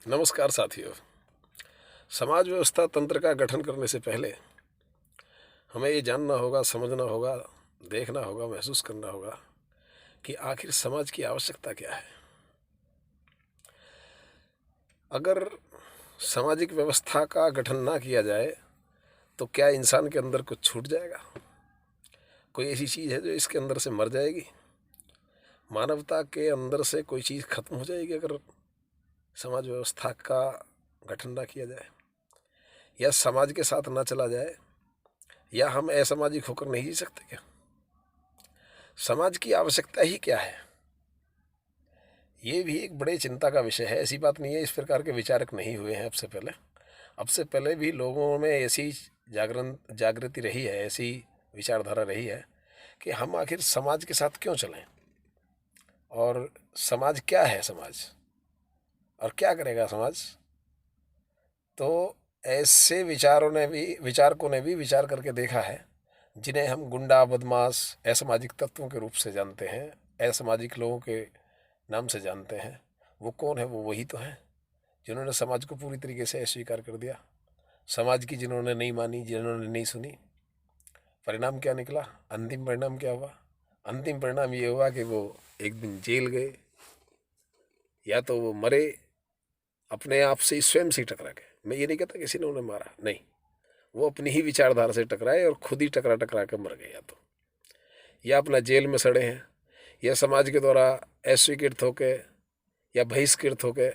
नमस्कार साथियों। समाज व्यवस्था तंत्र का गठन करने से पहले हमें ये जानना होगा, समझना होगा, देखना होगा, महसूस करना होगा कि आखिर समाज की आवश्यकता क्या है। अगर सामाजिक व्यवस्था का गठन ना किया जाए तो क्या इंसान के अंदर कुछ छूट जाएगा? कोई ऐसी चीज़ है जो इसके अंदर से मर जाएगी? मानवता के अंदर से कोई चीज़ खत्म हो जाएगी अगर समाज व्यवस्था का गठन ना किया जाए, या समाज के साथ ना चला जाए, या हम असामाजिक होकर नहीं जी सकते क्या? समाज की आवश्यकता ही क्या है, ये भी एक बड़े चिंता का विषय है। ऐसी बात नहीं है इस प्रकार के विचारक नहीं हुए हैं अब से पहले भी लोगों में ऐसी जागृति रही है, ऐसी विचारधारा रही है कि हम आखिर समाज के साथ क्यों चलें, और समाज क्या है, समाज और क्या करेगा समाज। तो ऐसे विचारकों ने भी विचार करके देखा है, जिन्हें हम गुंडा, बदमाश, असामाजिक तत्वों के रूप से जानते हैं, असामाजिक लोगों के नाम से जानते हैं। वो कौन है? वो वही तो हैं जिन्होंने समाज को पूरी तरीके से अस्वीकार कर दिया, समाज की जिन्होंने नहीं मानी, जिन्होंने नहीं सुनी। परिणाम क्या निकला? अंतिम परिणाम क्या हुआ? अंतिम परिणाम ये हुआ कि वो एक दिन जेल गए, या तो वो मरे अपने आप से, स्वयं से टकरा के। मैं ये नहीं कहता किसी ने उन्हें मारा, नहीं, वो अपनी ही विचारधारा से टकराए और खुद ही टकरा टकरा कर मर गए। या अपना जेल में सड़े हैं, या समाज के द्वारा अस्वीकृत होके या बहिष्कृत होके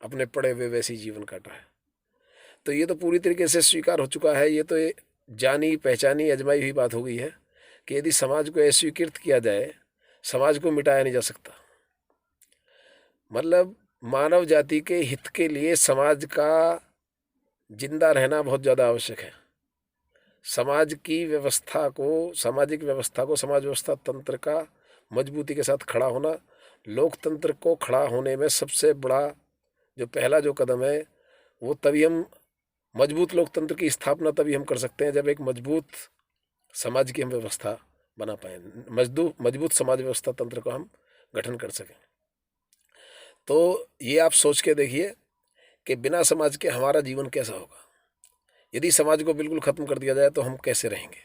अपने पड़े हुए वैसी जीवन काटा है। तो ये तो पूरी तरीके से स्वीकार हो चुका है, ये तो जानी पहचानी अजमाई हुई बात हो गई है कि यदि समाज को अस्वीकृत किया जाए, समाज को मिटाया नहीं जा सकता। मतलब मानव जाति के हित के लिए समाज का जिंदा रहना बहुत ज़्यादा आवश्यक है। समाज की व्यवस्था को, सामाजिक व्यवस्था को, समाज व्यवस्था तंत्र का मजबूती के साथ खड़ा होना, लोकतंत्र को खड़ा होने में सबसे बड़ा जो पहला जो कदम है, वो तभी हम मजबूत लोकतंत्र की स्थापना तभी हम कर सकते हैं जब एक मजबूत समाज की हम व्यवस्था बना पाए, मजबूत समाज व्यवस्था तंत्र को हम गठन कर सकें। तो ये आप सोच के देखिए कि बिना समाज के हमारा जीवन कैसा होगा। यदि समाज को बिल्कुल ख़त्म कर दिया जाए तो हम कैसे रहेंगे?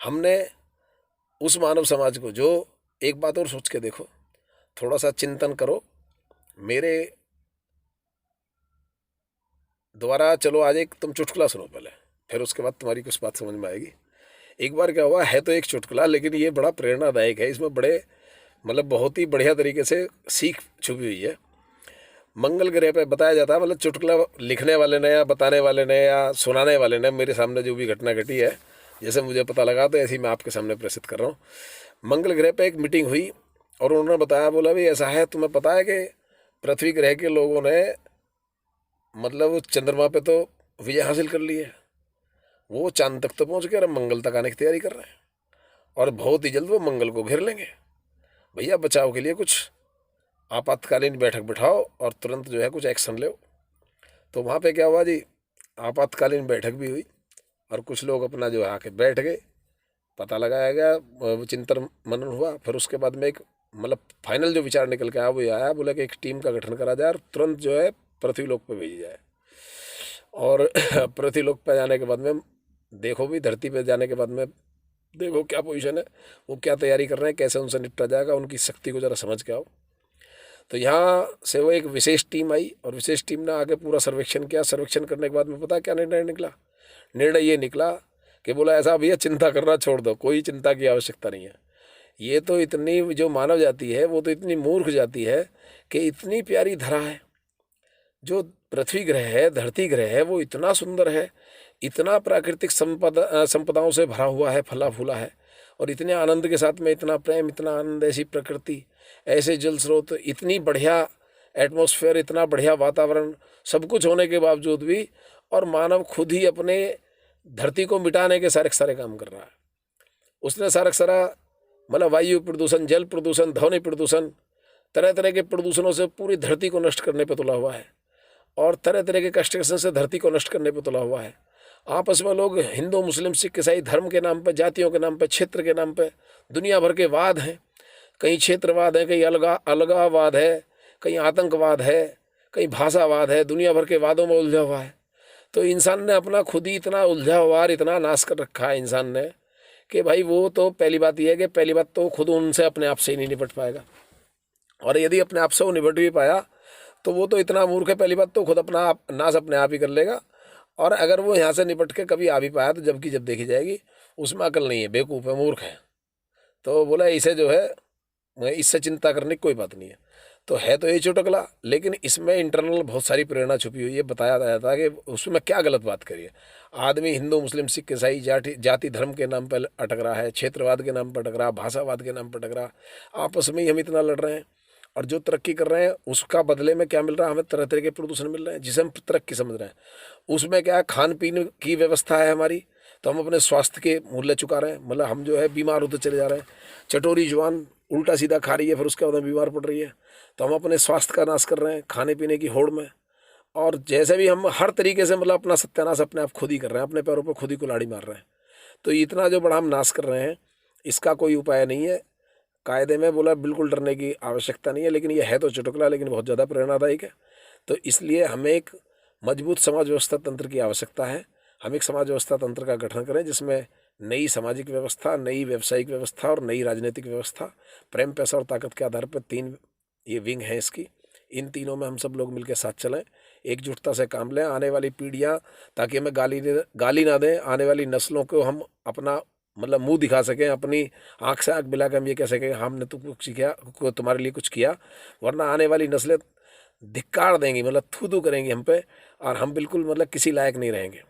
हमने उस मानव समाज को, जो एक बात और सोच के देखो, थोड़ा सा चिंतन करो मेरे द्वारा। चलो आज एक तुम चुटकुला सुनो पहले, फिर उसके बाद तुम्हारी कुछ बात समझ में आएगी। एक बार क्या हुआ है, तो एक चुटकुला, लेकिन ये बड़ा प्रेरणादायक है। इसमें बड़े मतलब बहुत ही बढ़िया तरीके से सीख छुपी हुई है। मंगल ग्रह पे बताया जाता है, मतलब चुटकुला लिखने वाले ने या बताने वाले ने या सुनाने वाले ने मेरे सामने जो भी घटना घटी है, जैसे मुझे पता लगा तो ऐसी मैं आपके सामने प्रस्तुत कर रहा हूँ। मंगल ग्रह पे एक मीटिंग हुई और उन्होंने बताया, बोला भाई ऐसा है, तुम्हें पता है कि पृथ्वी ग्रह के लोगों ने मतलब चंद्रमा पे तो विजय हासिल कर ली है, वो चांद तक तो पहुंच गए और मंगल तक आने की तैयारी कर रहे हैं, और बहुत ही जल्द वो मंगल को घेर लेंगे। भैया बचाव के लिए कुछ आपातकालीन बैठक बिठाओ और तुरंत जो है कुछ एक्शन लो। तो वहाँ पे क्या हुआ जी, आपातकालीन बैठक भी हुई और कुछ लोग अपना जो है आके बैठ गए, पता लगाया गया, चिंतन मनन हुआ। फिर उसके बाद में एक मतलब फाइनल जो विचार निकल के आया वो आया, बोला कि एक टीम का गठन करा जाए और तुरंत जो है पृथ्वीलोक पे भेजी जाए। और पृथ्वीलोक पे जाने के बाद में देखो भी, धरती पे जाने के बाद में देखो क्या पोजीशन है, वो क्या तैयारी कर रहे हैं, कैसे उनसे निपटा जाएगा, उनकी शक्ति को ज़रा समझ के आओ। तो यहाँ से वो एक विशेष टीम आई और विशेष टीम ने आगे पूरा सर्वेक्षण किया। सर्वेक्षण करने के बाद में पता क्या निर्णय निकला? निर्णय ये निकला कि बोला ऐसा भैया चिंता करना छोड़ दो, कोई चिंता की आवश्यकता नहीं है। ये तो इतनी जो मानव जाति है वो तो इतनी मूर्ख जाति है कि इतनी प्यारी धरा है, जो पृथ्वी ग्रह है, धरती ग्रह है, वो इतना सुंदर है, इतना प्राकृतिक संपदाओं से भरा हुआ है, फला फूला है, और इतने आनंद के साथ में इतना प्रेम, इतना आनंद, ऐसी प्रकृति, ऐसे जल स्रोत, इतनी बढ़िया एटमॉस्फेयर, इतना बढ़िया वातावरण, सब कुछ होने के बावजूद भी, और मानव खुद ही अपने धरती को मिटाने के सारे सारे काम कर रहा है। उसने सारा मतलब वायु प्रदूषण, जल प्रदूषण, ध्वनि प्रदूषण, तरह तरह के प्रदूषणों से पूरी धरती को नष्ट करने पर तुला हुआ है, और तरह तरह के कंस्ट्रक्शन से धरती को नष्ट करने पर तुला हुआ है। आपस में लोग हिंदू, मुस्लिम, सिख, ईसाई धर्म के नाम पर, जातियों के नाम पर, क्षेत्र के नाम पर दुनिया भर के वाद हैं। कहीं क्षेत्रवाद है, कहीं अलगावाद है, कहीं आतंकवाद है, कहीं भाषावाद है, दुनिया भर के वादों में उलझा हुआ है। तो इंसान ने अपना खुद ही इतना उलझा हुआ और इतना नाश कर रखा है इंसान ने कि भाई वो तो पहली बात यह है कि पहली बात तो खुद उनसे अपने आप से ही नहीं निपट पाएगा, और यदि अपने आप से वो निपट भी पाया तो वो तो इतना मूर्ख है, पहली बात तो खुद अपना आप नाश अपने आप ही कर लेगा। और अगर वो यहाँ से निपट के कभी आ भी पाया तो जबकि जब देखी जाएगी उसमें अकल नहीं है, बेवकूफ़ है, मूर्ख है। तो बोला इसे जो है इससे चिंता करने की कोई बात नहीं है। तो है तो ये चुटकुला, लेकिन इसमें इंटरनल बहुत सारी प्रेरणा छुपी हुई है। बताया गया था कि उसमें क्या गलत बात करिए। आदमी हिंदू मुस्लिम सिख ईसाई जाति धर्म के नाम पर अटक रहा है, क्षेत्रवाद के नाम पर अटक रहा, भाषावाद के नाम पर अटक रहा, आपस में ही हम इतना लड़ रहे हैं। और जो तरक्की कर रहे हैं उसका बदले में क्या मिल रहा है, हमें तरह तरह के प्रदूषण मिल रहे हैं जिसे हम तरक्की समझ रहे हैं। उसमें क्या है, खान पीने की व्यवस्था है हमारी, तो हम अपने स्वास्थ्य के मूल्य चुका रहे हैं। मतलब हम जो है बीमार होते चले जा रहे हैं। चटोरी जुबान उल्टा सीधा खा रही है, फिर उसके बाद में बीमार पड़ रही है। तो हम अपने स्वास्थ्य का नाश कर रहे हैं खाने पीने की होड़ में। और जैसे भी हम हर तरीके से मतलब अपना सत्यानाश अपने आप खुद ही कर रहे हैं, अपने पैरों पर खुद ही कुल्हाड़ी मार रहे हैं। तो इतना जो बड़ा हम नाश कर रहे हैं इसका कोई उपाय नहीं है। कायदे में बोला बिल्कुल डरने की आवश्यकता नहीं है, लेकिन ये है तो चुटकुला, लेकिन बहुत ज़्यादा प्रेरणादायक है। तो इसलिए हमें एक मजबूत समाज व्यवस्था तंत्र की आवश्यकता है। हम एक समाज व्यवस्था तंत्र का गठन करें जिसमें नई सामाजिक व्यवस्था, नई व्यावसायिक व्यवस्था और नई राजनीतिक व्यवस्था, प्रेम पैसा और ताकत के आधार पर 3 ये विंग हैं इसकी। इन तीनों में हम सब लोग मिलकर साथ चलें, एकजुटता से काम लें। आने वाली पीढ़ियाँ, ताकि हमें गाली ना दें, आने वाली नस्लों को हम अपना मतलब मुंह दिखा सकें, अपनी आँख से आँख मिला कर हम ये कह सकें हमने तो कुछ किया, तुम्हारे लिए कुछ किया। वरना आने वाली नस्लें धिक्कार देंगी, मतलब थू थू करेंगी हम पे, और हम बिल्कुल मतलब किसी लायक नहीं रहेंगे।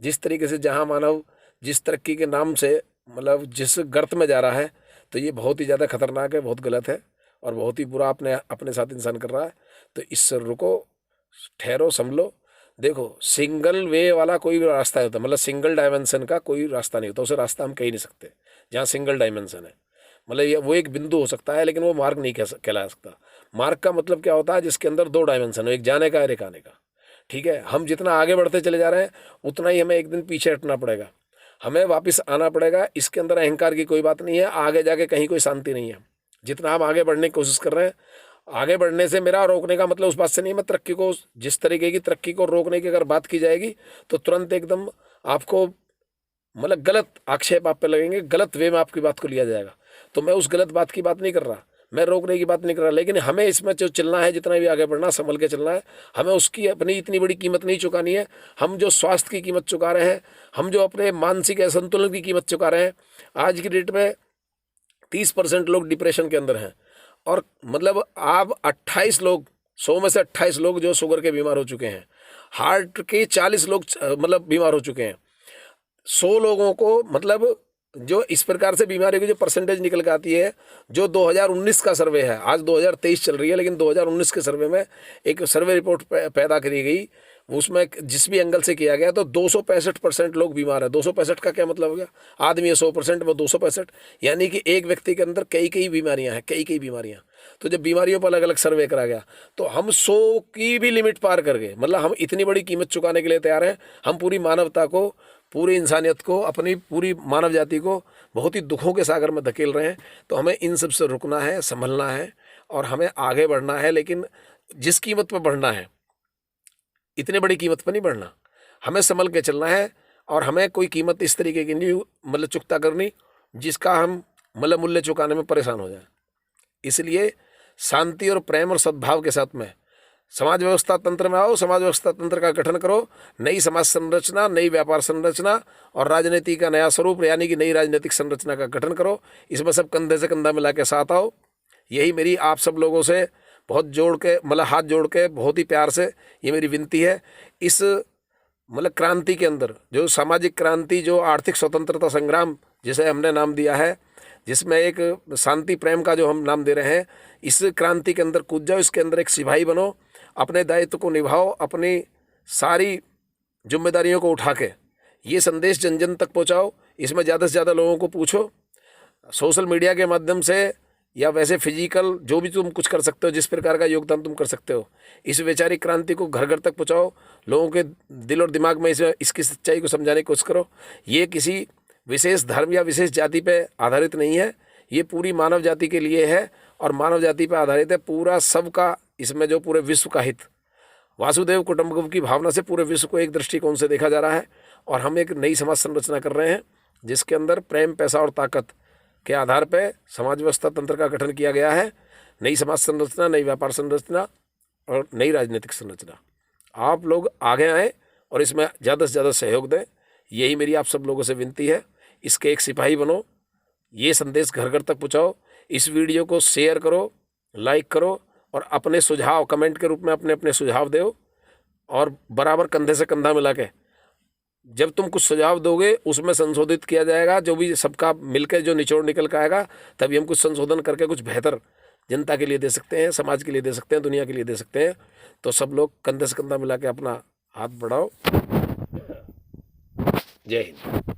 जिस तरीके से जहाँ मानव जिस तरक्की के नाम से मतलब जिस गर्त में जा रहा है, तो ये बहुत ही ज़्यादा खतरनाक है, बहुत गलत है और बहुत ही बुरा अपने अपने साथ इंसान कर रहा है। तो इससे रुको, ठहरो, संभलो। देखो, सिंगल वे वाला कोई भी रास्ता नहीं होता, मतलब सिंगल डायमेंशन का कोई रास्ता नहीं होता। उसे रास्ता हम कह ही नहीं सकते जहाँ सिंगल डायमेंशन है। मतलब ये वो एक बिंदु हो सकता है, लेकिन वो मार्ग नहीं कहला सकता। मार्ग का मतलब क्या होता है, जिसके अंदर 2 डायमेंशन हो, एक जाने का और एक आने का। ठीक है, हम जितना आगे बढ़ते चले जा रहे हैं उतना ही हमें एक दिन पीछे हटना पड़ेगा, हमें वापस आना पड़ेगा। इसके अंदर अहंकार की कोई बात नहीं है, आगे जाके कहीं कोई शांति नहीं है। जितना हम आगे बढ़ने की कोशिश कर रहे हैं, आगे बढ़ने से मेरा रोकने का मतलब उस बात से नहीं, मैं तरक्की को, जिस तरीके की तरक्की को रोकने की अगर बात की जाएगी तो तुरंत एकदम आपको मतलब गलत आक्षेप आप पे लगेंगे, गलत वे में आपकी बात को लिया जाएगा। तो मैं उस गलत बात की बात नहीं कर रहा, मैं रोकने की बात नहीं कर रहा, लेकिन हमें इसमें जो चलना है, जितना भी आगे बढ़ना, संभल के चलना है। हमें उसकी अपनी इतनी बड़ी कीमत नहीं चुकानी है। हम जो स्वास्थ्य की कीमत चुका रहे हैं, हम जो अपने मानसिक असंतुलन की कीमत चुका रहे हैं, आज की डेट में 30% लोग डिप्रेशन के अंदर हैं। और मतलब आप 28 लोग, 100 में से 28 लोग जो शुगर के बीमार हो चुके हैं, हार्ट के 40 लोग मतलब बीमार हो चुके हैं। 100 लोगों को मतलब जो इस प्रकार से बीमारी की जो परसेंटेज निकल के आती है, जो 2019 का सर्वे है, आज 2023 चल रही है, लेकिन 2019 के सर्वे में एक सर्वे रिपोर्ट पैदा करी गई, उसमें जिस भी एंगल से किया गया, तो 265% लोग बीमार हैं। 265 का क्या मतलब हो गया, आदमी है 100% में 265, यानी कि एक व्यक्ति के अंदर कई कई बीमारियां हैं, कई कई बीमारियां। तो जब बीमारियों पर अलग अलग सर्वे करा गया तो हम 100 की भी लिमिट पार कर गए। मतलब हम इतनी बड़ी कीमत चुकाने के लिए तैयार हैं। हम पूरी मानवता को, पूरी इंसानियत को, अपनी पूरी मानव जाति को बहुत ही दुखों के सागर में धकेल रहे हैं। तो हमें इन सब से रुकना है, संभलना है और हमें आगे बढ़ना है, लेकिन जिस कीमत पर बढ़ना है, इतने बड़ी कीमत पर नहीं बढ़ना, हमें संभल के चलना है। और हमें कोई कीमत इस तरीके की नहीं मतलब चुकता करनी जिसका हम मतलब मूल्य चुकाने में परेशान हो जाए। इसलिए शांति और प्रेम और सद्भाव के साथ में समाज व्यवस्था तंत्र में आओ, समाज व्यवस्था तंत्र का गठन करो, नई समाज संरचना, नई व्यापार संरचना और राजनीति का नया स्वरूप यानी कि नई राजनीतिक संरचना का गठन करो। इसमें सब कंधे से कंधा मिला के साथ आओ। यही मेरी आप सब लोगों से बहुत जोड़ के मतलब हाथ जोड़ के बहुत ही प्यार से ये मेरी विनती है। इस मतलब क्रांति के अंदर जो सामाजिक क्रांति, जो आर्थिक स्वतंत्रता संग्राम जिसे हमने नाम दिया है, जिसमें एक शांति प्रेम का जो हम नाम दे रहे हैं, इस क्रांति के अंदर कूद जाओ, इसके अंदर एक सिपाही बनो, अपने दायित्व को निभाओ, अपनी सारी जिम्मेदारियों को उठा के ये संदेश जन जन तक पहुंचाओ। इसमें ज़्यादा से ज़्यादा लोगों को पूछो, सोशल मीडिया के माध्यम से या वैसे फिजिकल जो भी तुम कुछ कर सकते हो, जिस प्रकार का योगदान तुम कर सकते हो, इस वैचारिक क्रांति को घर घर तक पहुंचाओ। लोगों के दिल और दिमाग में इसकी सच्चाई को समझाने की कोशिश करो। ये किसी विशेष धर्म या विशेष जाति पे आधारित नहीं है, ये पूरी मानव जाति के लिए है और मानव जाति पे आधारित है। पूरा सबका, इसमें जो पूरे विश्व का हित वासुदेव कुटुंबकम की भावना से पूरे विश्व को एक दृष्टिकोण से देखा जा रहा है और हम एक नई समाज संरचना कर रहे हैं जिसके अंदर प्रेम, पैसा और ताकत के आधार पर समाज व्यवस्था तंत्र का गठन किया गया है। नई समाज संरचना, नई व्यापार संरचना और नई राजनीतिक संरचना। आप लोग आगे आएँ और इसमें ज़्यादा से ज़्यादा सहयोग दें, यही मेरी आप सब लोगों से विनती है। इसके एक सिपाही बनो, ये संदेश घर घर तक पहुँचाओ, इस वीडियो को शेयर करो, लाइक करो और अपने सुझाव कमेंट के रूप में अपने अपने सुझाव दो और बराबर कंधे से कंधा मिला के जब तुम कुछ सुझाव दोगे उसमें संशोधित किया जाएगा। जो भी सबका मिलकर जो निचोड़ निकल के आएगा तभी हम कुछ संशोधन करके कुछ बेहतर जनता के लिए दे सकते हैं, समाज के लिए दे सकते हैं, दुनिया के लिए दे सकते हैं। तो सब लोग कंधे से कंधा मिला के अपना हाथ बढ़ाओ। जय हिंद।